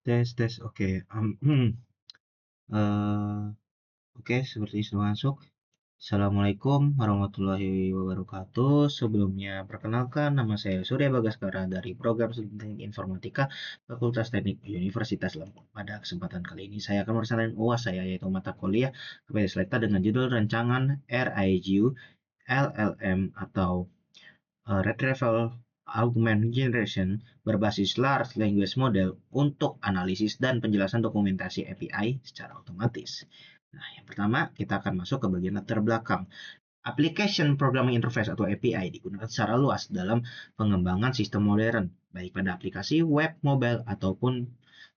Tes. Oke. Eh, oke, seperti sudah masuk. Assalamualaikum warahmatullahi wabarakatuh. Sebelumnya, perkenalkan nama saya Surya Bagaskara dari Program Studi Teknik Informatika Fakultas Teknik Universitas Lampung. Pada kesempatan kali ini, saya akan bersalahin UAS saya, yaitu mata kuliah KPD Selekta dengan judul Rancangan RIGU LLM atau Retrieval Augmented Generation berbasis Large Language Model untuk analisis dan penjelasan dokumentasi API secara otomatis. Nah, yang pertama kita akan masuk ke bagian latar belakang. Application Programming Interface atau API digunakan secara luas dalam pengembangan sistem modern, baik pada aplikasi web, mobile, ataupun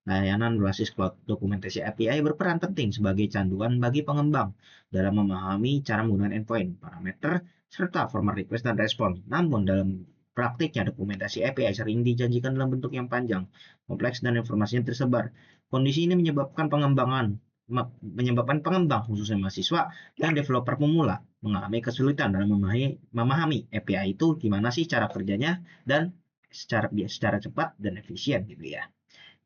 layanan berbasis cloud. Dokumentasi API berperan penting sebagai canduan bagi pengembang dalam memahami cara menggunakan endpoint, parameter, serta format request dan respon. Namun dalam praktiknya dokumentasi API sering dijanjikan dalam bentuk yang panjang, kompleks, dan informasinya tersebar. Kondisi ini menyebabkan pengembang, khususnya mahasiswa dan developer pemula, mengalami kesulitan dalam memahami API itu gimana sih cara kerjanya dan secara cepat dan efisien gitu ya.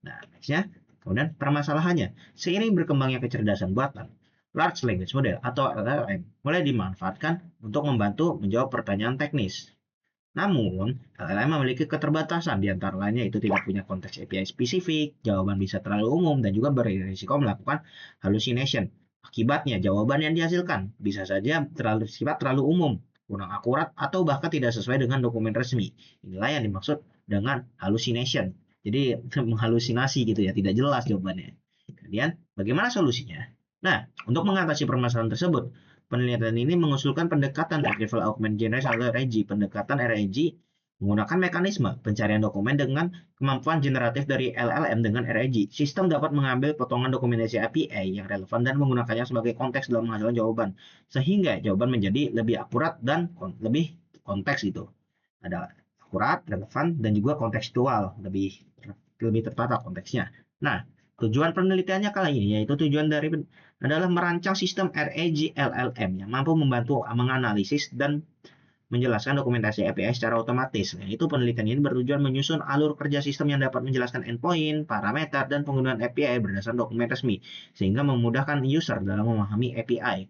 Nah, nextnya, kemudian permasalahannya, seiring berkembangnya kecerdasan buatan, Large Language Model atau LLM mulai dimanfaatkan untuk membantu menjawab pertanyaan teknis. Namun, LLM memiliki keterbatasan, di antara lainnya itu tidak punya konteks API spesifik, jawaban bisa terlalu umum, dan juga berisiko melakukan hallucination. Akibatnya, jawaban yang dihasilkan bisa saja terlalu umum, kurang akurat, atau bahkan tidak sesuai dengan dokumen resmi. Inilah yang dimaksud dengan hallucination. Jadi, menghalusinasi gitu ya, tidak jelas jawabannya. Kemudian, bagaimana solusinya? Nah, untuk mengatasi permasalahan tersebut, penelitian ini mengusulkan pendekatan Retrieval Augmented Generation atau RAG. Pendekatan RAG menggunakan mekanisme pencarian dokumen dengan kemampuan generatif dari LLM dengan RAG. Sistem dapat mengambil potongan dokumentasi API yang relevan dan menggunakannya sebagai konteks dalam menghasilkan jawaban, sehingga jawaban menjadi lebih akurat dan lebih konteks gitu. Ada akurat, relevan, dan juga kontekstual, lebih tertata konteksnya. Nah, tujuan penelitiannya kali ini yaitu tujuan dari adalah merancang sistem RAG LLM yang mampu membantu menganalisis dan menjelaskan dokumentasi API secara otomatis. Nah, itu penelitian ini bertujuan menyusun alur kerja sistem yang dapat menjelaskan endpoint, parameter, dan penggunaan API berdasarkan dokumen resmi, sehingga memudahkan user dalam memahami API.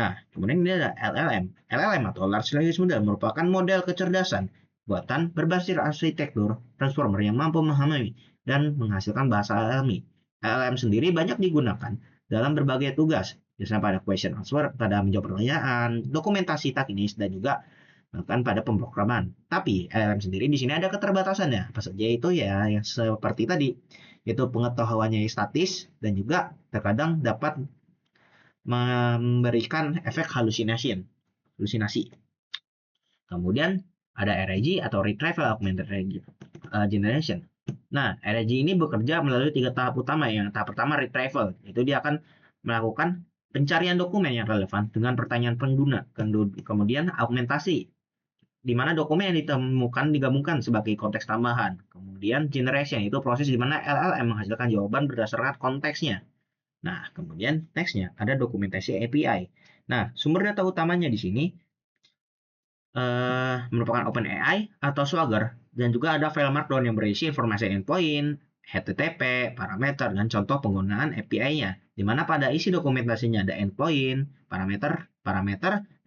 Nah, kemudian ini ada LLM. LLM atau Large Language Model merupakan model kecerdasan buatan berbasis arsitektur transformer yang mampu memahami dan menghasilkan bahasa alami. LLM sendiri banyak digunakan dalam berbagai tugas, misalnya pada question answer, pada menjawab pertanyaan, dokumentasi teknis, dan juga bahkan pada pemrograman. Tapi LLM sendiri di sini ada keterbatasannya. Apa saja itu ya yang seperti tadi, yaitu pengetahuannya statis dan juga terkadang dapat memberikan efek halusinasi. Kemudian ada RAG atau Retrieval Augmented Generation. Nah, RAG ini bekerja melalui 3 tahap utama. Yang tahap pertama retrieval, itu dia akan melakukan pencarian dokumen yang relevan dengan pertanyaan pengguna. Kemudian augmentasi, di mana dokumen yang ditemukan digabungkan sebagai konteks tambahan. Kemudian generation, itu proses di mana LLM menghasilkan jawaban berdasarkan konteksnya. Nah, kemudian nextnya ada dokumentasi API. Nah, sumber data utamanya di sini merupakan OpenAI atau Swagger, dan juga ada file Markdown yang berisi informasi endpoint, HTTP, parameter, dan contoh penggunaan API-nya, di mana pada isi dokumentasinya ada endpoint, parameter,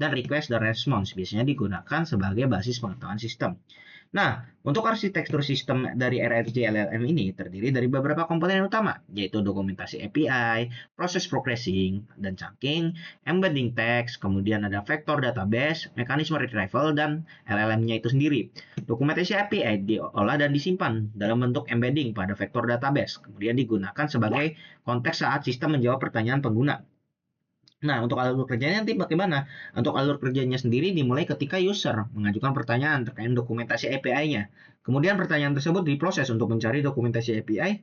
dan request dan response biasanya digunakan sebagai basis pengetahuan sistem. Nah, untuk arsitektur sistem dari RAG LLM ini terdiri dari beberapa komponen utama, yaitu dokumentasi API, proses processing dan chunking, embedding text, kemudian ada vector database, mekanisme retrieval, dan LLM-nya itu sendiri. Dokumentasi API diolah dan disimpan dalam bentuk embedding pada vector database, kemudian digunakan sebagai konteks saat sistem menjawab pertanyaan pengguna. Nah, untuk alur kerjanya nanti bagaimana? Untuk alur kerjanya sendiri dimulai ketika user mengajukan pertanyaan terkait dokumentasi API-nya. Kemudian pertanyaan tersebut diproses untuk mencari dokumentasi API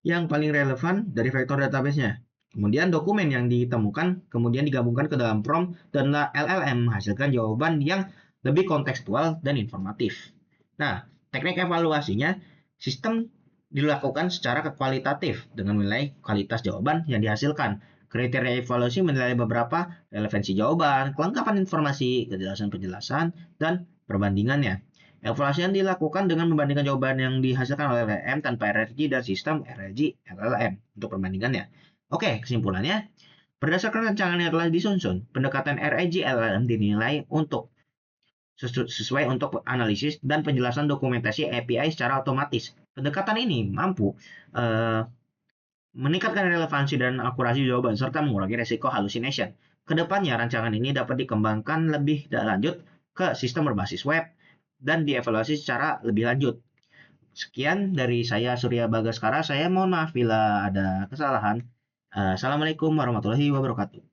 yang paling relevan dari vektor database-nya. Kemudian dokumen yang ditemukan kemudian digabungkan ke dalam prompt dan LLM menghasilkan jawaban yang lebih kontekstual dan informatif. Nah, teknik evaluasinya, sistem dilakukan secara kualitatif dengan menilai kualitas jawaban yang dihasilkan. Kriteria evaluasi menilai beberapa relevansi jawaban, kelengkapan informasi, kejelasan penjelasan, dan perbandingannya. Evaluasi yang dilakukan dengan membandingkan jawaban yang dihasilkan oleh LLM tanpa RRG dan sistem RRG LLM untuk perbandingannya. Oke, kesimpulannya, berdasarkan rancangan yang telah disusun, pendekatan RRG LLM dinilai untuk sesuai untuk analisis dan penjelasan dokumentasi API secara otomatis. Pendekatan ini mampu meningkatkan relevansi dan akurasi jawaban serta mengurangi resiko hallucination. Kedepannya, rancangan ini dapat dikembangkan lebih lanjut ke sistem berbasis web dan dievaluasi secara lebih lanjut. Sekian dari saya Surya Bagaskara. Saya mohon maaf bila ada kesalahan. Assalamualaikum warahmatullahi wabarakatuh.